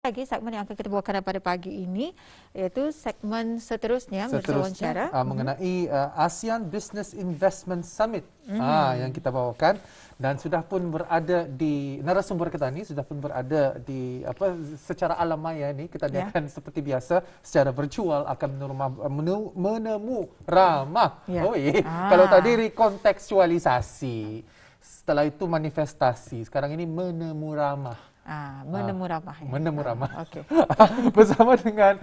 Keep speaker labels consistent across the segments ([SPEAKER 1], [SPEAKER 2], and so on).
[SPEAKER 1] lagi segmen yang akan kita bawakan pada pagi ini, iaitu segmen seterusnya wawancara
[SPEAKER 2] mengenai ASEAN Business Investment Summit yang kita bawakan, dan sudah pun berada di narasumber kita ni sudah pun berada di secara alam maya ni kita adakan seperti biasa secara virtual akan menemu ramah. Kalau tadi rekontekstualisasi, setelah itu manifestasi, sekarang ini menemu ramah.
[SPEAKER 1] Menemu ramah.
[SPEAKER 2] Menemu ramah.
[SPEAKER 1] Okay.
[SPEAKER 2] Bersama dengan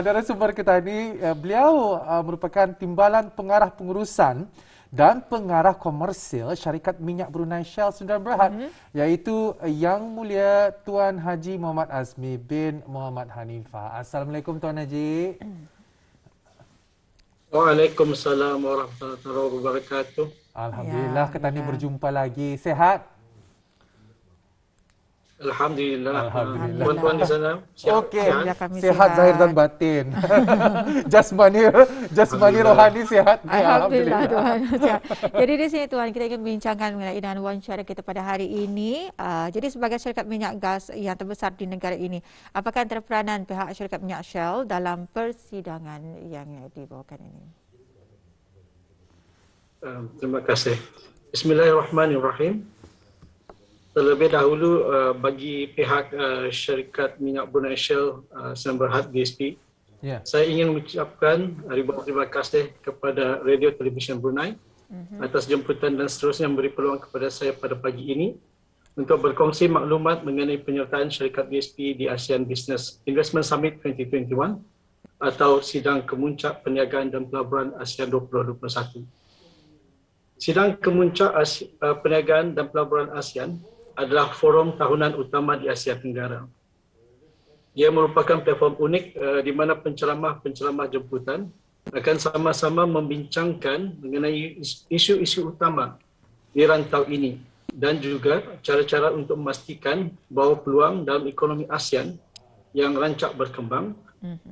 [SPEAKER 2] narasumber kita ini, beliau merupakan Timbalan Pengarah Pengurusan dan Pengarah Komersil Syarikat Minyak Brunei Shell Sundaram Berhad, iaitu Yang Mulia Tuan Haji Muhammad Azmi bin Muhammad Hanifah. Assalamualaikum Tuan Haji.
[SPEAKER 3] Waalaikumsalam warahmatullahi wabarakatuh.
[SPEAKER 2] Alhamdulillah, kita ni berjumpa lagi. Sehat?
[SPEAKER 3] Alhamdulillah. Tuan-tuan di sana
[SPEAKER 2] okey, sihat zahir dan batin. jasmani rohani sihat.
[SPEAKER 1] Alhamdulillah Tuhan. Jadi di sini Tuhan, kita ingin bincangkan mengenai dan wawancara kita pada hari ini. Jadi sebagai syarikat minyak gas yang terbesar di negara ini, apakah antara peranan pihak syarikat minyak Shell dalam persidangan yang dibawakan ini?
[SPEAKER 3] Terima kasih. Bismillahirrahmanirrahim. Terlebih dahulu bagi pihak syarikat minyak Brunei Shell Sundaram Berhad BSP, saya ingin mengucapkan ribuan terima kasih kepada Radio Television Brunei atas jemputan dan seterusnya memberi peluang kepada saya pada pagi ini untuk berkongsi maklumat mengenai penyertaan syarikat BSP di ASEAN Business Investment Summit 2021 atau Sidang Kemuncak Perniagaan dan Pelaburan ASEAN 2021. Sidang Kemuncak Perniagaan dan Pelaburan ASEAN adalah forum tahunan utama di Asia Tenggara. Ia merupakan platform unik di mana penceramah-penceramah jemputan akan sama-sama membincangkan mengenai isu-isu utama di rantau ini dan juga cara-cara untuk memastikan bahawa peluang dalam ekonomi ASEAN yang rancak berkembang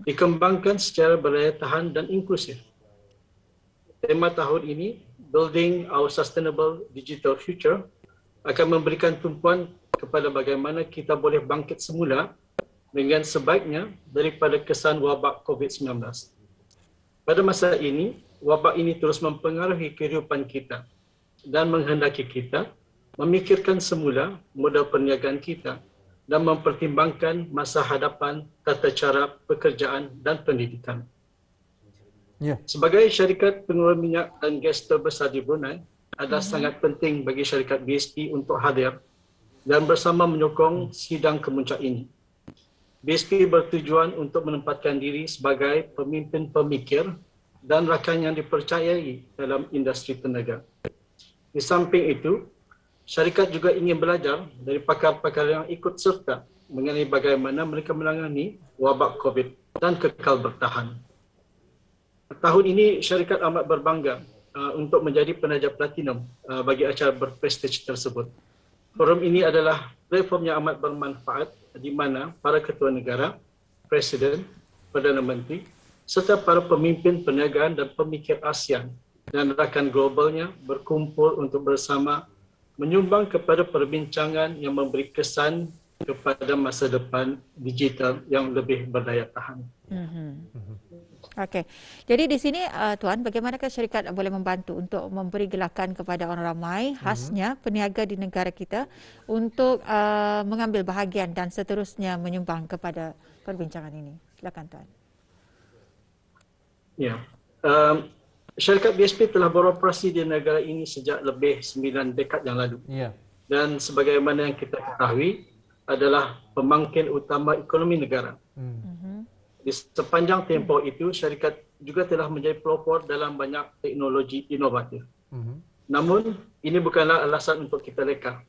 [SPEAKER 3] dikembangkan secara berdaya tahan dan inklusif. Tema tahun ini, Building Our Sustainable Digital Future, akan memberikan tumpuan kepada bagaimana kita boleh bangkit semula dengan sebaiknya daripada kesan wabak COVID-19. Pada masa ini, wabak ini terus mempengaruhi kehidupan kita dan menghendaki kita memikirkan semula modal perniagaan kita dan mempertimbangkan masa hadapan tata cara pekerjaan dan pendidikan. Sebagai syarikat pengeluar minyak dan gas terbesar di Brunei, adalah sangat penting bagi syarikat BSP untuk hadir dan bersama menyokong sidang kemuncak ini. BSP bertujuan untuk menempatkan diri sebagai pemimpin pemikir dan rakan yang dipercayai dalam industri tenaga. Di samping itu, syarikat juga ingin belajar dari pakar-pakar yang ikut serta mengenai bagaimana mereka menangani wabak COVID dan kekal bertahan. Tahun ini syarikat amat berbangga untuk menjadi penaja platinum bagi acara berprestij tersebut. Forum ini adalah platform yang amat bermanfaat di mana para ketua negara, presiden, perdana menteri serta para pemimpin perniagaan dan pemikir ASEAN dan rakan globalnya berkumpul untuk bersama menyumbang kepada perbincangan yang memberi kesan kepada masa depan digital yang lebih berdaya tahan.
[SPEAKER 1] Okey. Jadi di sini Tuan, bagaimanakah syarikat boleh membantu untuk memberi gelakan kepada orang ramai, khasnya peniaga di negara kita untuk mengambil bahagian dan seterusnya menyumbang kepada perbincangan ini? Silakan Tuan.
[SPEAKER 3] Syarikat BSP telah beroperasi di negara ini sejak lebih 9 dekad yang lalu. Dan sebagaimana yang kita ketahui adalah pemangkin utama ekonomi negara. Di sepanjang tempoh itu, syarikat juga telah menjadi pelopor dalam banyak teknologi inovatif. Namun, ini bukanlah alasan untuk kita leka.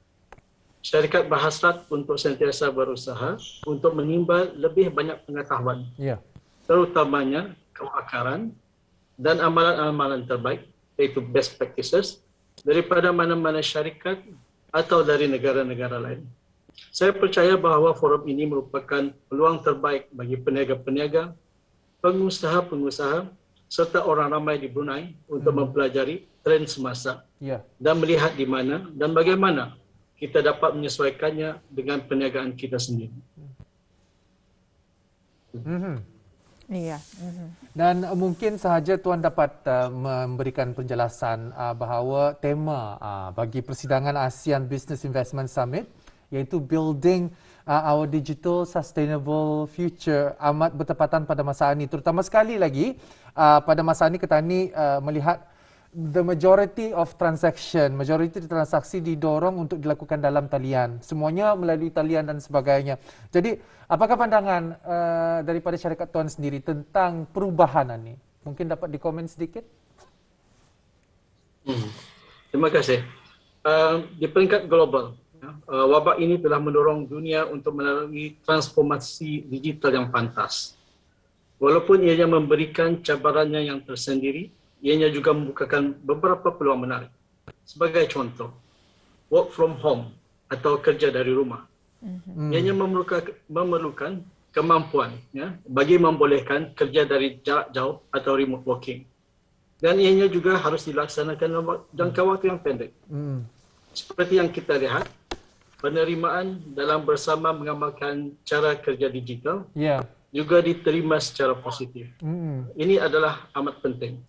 [SPEAKER 3] Syarikat berhasrat untuk sentiasa berusaha untuk menimba lebih banyak pengetahuan, terutamanya kewakaran dan amalan-amalan terbaik, iaitu best practices, daripada mana-mana syarikat atau dari negara-negara lain. Saya percaya bahawa forum ini merupakan peluang terbaik bagi peniaga-peniaga, pengusaha-pengusaha serta orang ramai di Brunei untuk mempelajari tren semasa dan melihat di mana dan bagaimana kita dapat menyesuaikannya dengan perniagaan kita sendiri.
[SPEAKER 1] Iya.
[SPEAKER 2] Dan mungkin sahaja Tuan dapat memberikan penjelasan bahawa tema bagi persidangan ASEAN Business Investment Summit iaitu Building Our Digital Sustainable Future amat bertepatan pada masa ini. Terutama sekali lagi pada masa ini kita ni melihat the majority transaksi didorong untuk dilakukan dalam talian. Semuanya melalui talian dan sebagainya. Jadi, apakah pandangan daripada syarikat Tuan sendiri tentang perubahan ini? Mungkin dapat dikomen sedikit?
[SPEAKER 3] Terima kasih. Di peringkat global, wabak ini telah mendorong dunia untuk melalui transformasi digital yang pantas. Walaupun ianya memberikan cabarannya yang tersendiri, ianya juga membukakan beberapa peluang menarik. Sebagai contoh, work from home atau kerja dari rumah. Ianya memerlukan kemampuan bagi membolehkan kerja dari jarak jauh atau remote working. Dan ianya juga harus dilaksanakan dalam jangka waktu yang pendek. Seperti yang kita lihat, penerimaan dalam bersama mengamalkan cara kerja digital juga diterima secara positif. Ini adalah amat penting.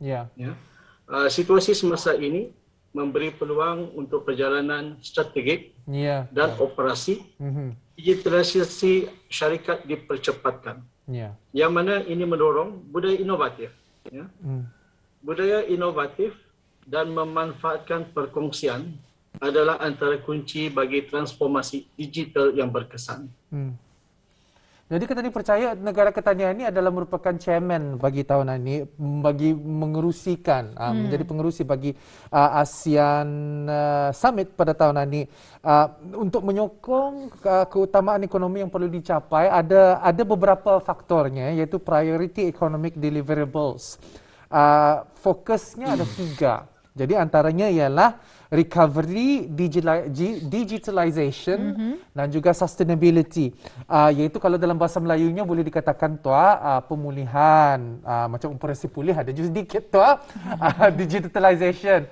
[SPEAKER 3] Situasi semasa ini memberi peluang untuk perjalanan strategik dan operasi. Digitalisasi syarikat dipercepatkan. Yang mana ini mendorong budaya inovatif. Budaya inovatif dan memanfaatkan perkongsian adalah antara kunci bagi transformasi digital yang berkesan.
[SPEAKER 2] Jadi kita percaya negara Ketania ini adalah merupakan chairman bagi tahun ini, bagi mengerusikan, menjadi pengerusi bagi ASEAN Summit pada tahun ini. Untuk menyokong keutamaan ekonomi yang perlu dicapai, ada beberapa faktornya, iaitu priority economic deliverables. Fokusnya ada 3. Jadi antaranya ialah recovery, digitalization dan juga sustainability. Iaitu kalau dalam bahasa Melayunya boleh dikatakan pemulihan, macam operasi pulih ada juga sedikit digitalization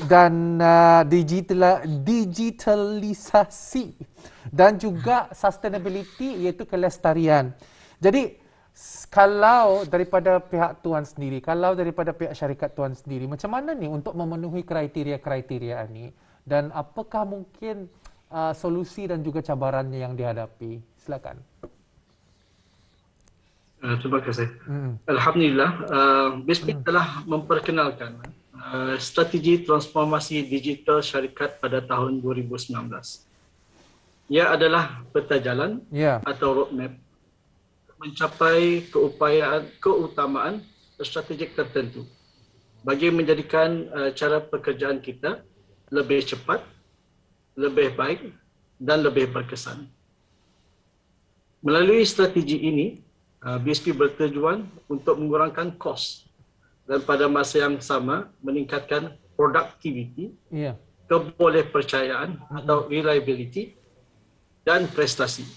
[SPEAKER 2] dan digitalisasi dan juga sustainability iaitu kelestarian. Jadi kalau daripada pihak Tuan sendiri, kalau daripada pihak syarikat Tuan sendiri, macam mana ni untuk memenuhi kriteria-kriteria ini dan apakah mungkin solusi dan juga cabarannya yang dihadapi? Silakan.
[SPEAKER 3] Terima kasih. Alhamdulillah, BSP telah memperkenalkan strategi transformasi digital syarikat pada tahun 2019. Ia adalah peta jalan atau roadmap mencapai keutamaan strategik tertentu bagi menjadikan cara pekerjaan kita lebih cepat, lebih baik dan lebih berkesan. Melalui strategi ini, BSP bertujuan untuk mengurangkan kos dan pada masa yang sama meningkatkan productivity, kebolehpercayaan atau reliability dan prestasi.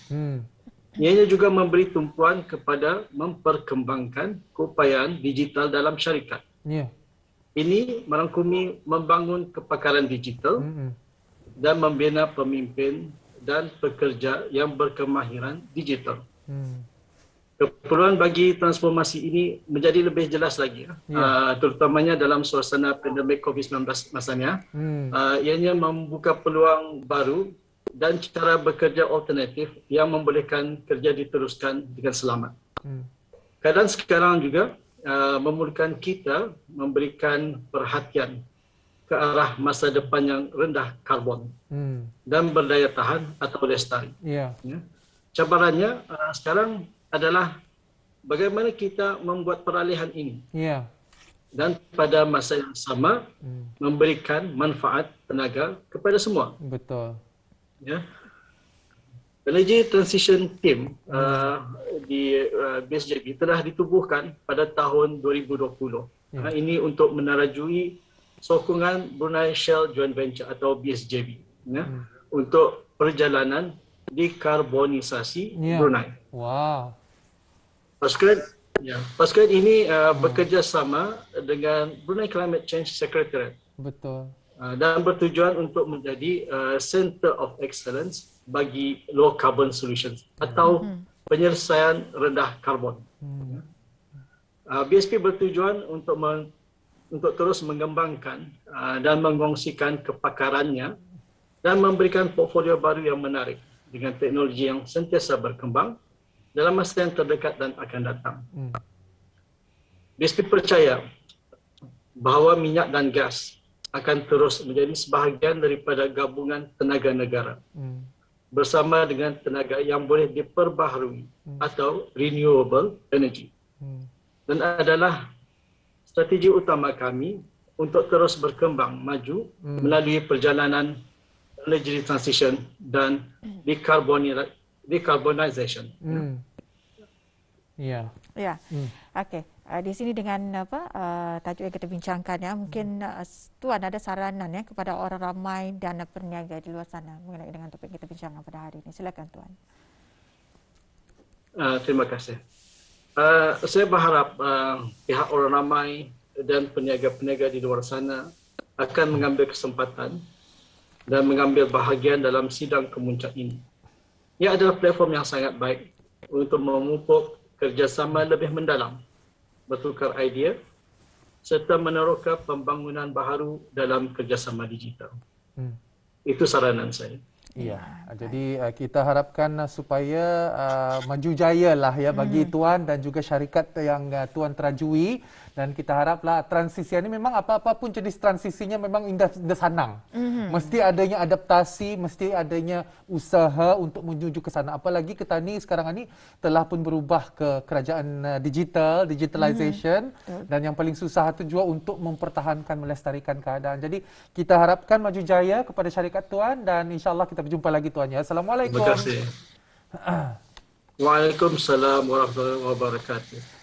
[SPEAKER 3] Ianya juga memberi tumpuan kepada memperkembangkan keupayaan digital dalam syarikat. Ini merangkumi membangun kepakaran digital dan membina pemimpin dan pekerja yang berkemahiran digital. Keperluan bagi transformasi ini menjadi lebih jelas lagi, terutamanya dalam suasana pandemik COVID-19 masanya. Ianya membuka peluang baru dan cara bekerja alternatif yang membolehkan kerja diteruskan dengan selamat. Keadaan sekarang juga memerlukan kita memberikan perhatian ke arah masa depan yang rendah karbon dan berdaya tahan atau lestari. Cabarannya sekarang adalah bagaimana kita membuat peralihan ini dan pada masa yang sama memberikan manfaat tenaga kepada semua.
[SPEAKER 2] Betul.
[SPEAKER 3] Energy Transition Team di BSJB telah ditubuhkan pada tahun 2020. Ini untuk menarajui sokongan Brunei Shell Joint Venture atau BSJB untuk perjalanan dekarbonisasi Brunei. Pasukan ini bekerjasama dengan Brunei Climate Change Secretariat.
[SPEAKER 2] Betul.
[SPEAKER 3] Dan bertujuan untuk menjadi Center of Excellence bagi low carbon solutions atau penyelesaian rendah karbon. BSP bertujuan untuk terus mengembangkan dan mengkongsikan kepakarannya dan memberikan portfolio baru yang menarik dengan teknologi yang sentiasa berkembang dalam masa yang terdekat dan akan datang. BSP percaya bahawa minyak dan gas akan terus menjadi sebahagian daripada gabungan tenaga negara bersama dengan tenaga yang boleh diperbaharui atau renewable energy. Dan adalah strategi utama kami untuk terus berkembang maju melalui perjalanan energy transition dan decarbonization.
[SPEAKER 1] Ya. Okey. Di sini dengan tajuk yang kita bincangkan ya, mungkin Tuan ada saranan ya kepada orang ramai dan peniaga di luar sana mengenai dengan topik yang kita bincangkan pada hari ini. Silakan Tuan.
[SPEAKER 3] Terima kasih. Saya berharap pihak orang ramai dan peniaga-peniaga di luar sana akan mengambil kesempatan dan mengambil bahagian dalam sidang kemuncak ini. Ia adalah platform yang sangat baik untuk memupuk kerjasama lebih mendalam, bertukar idea serta meneroka pembangunan baharu dalam kerjasama digital. Itu saranan saya.
[SPEAKER 2] Ya, jadi kita harapkan supaya maju jaya lah ya bagi Tuan dan juga syarikat yang Tuan terajui, dan kita haraplah transisi ini memang apa-apa pun jenis transisinya memang indah senang. Mesti adanya adaptasi, mesti adanya usaha untuk menuju ke sana. Apalagi kita ni sekarang ini telah pun berubah ke kerajaan digitalization, dan yang paling susah itu juga untuk mempertahankan, melestarikan keadaan. Jadi kita harapkan maju jaya kepada syarikat Tuan, dan insya-Allah kita berjumpa lagi Tuan ya. Assalamualaikum.
[SPEAKER 3] Terima kasih. Waalaikumsalam warahmatullahi wabarakatuh.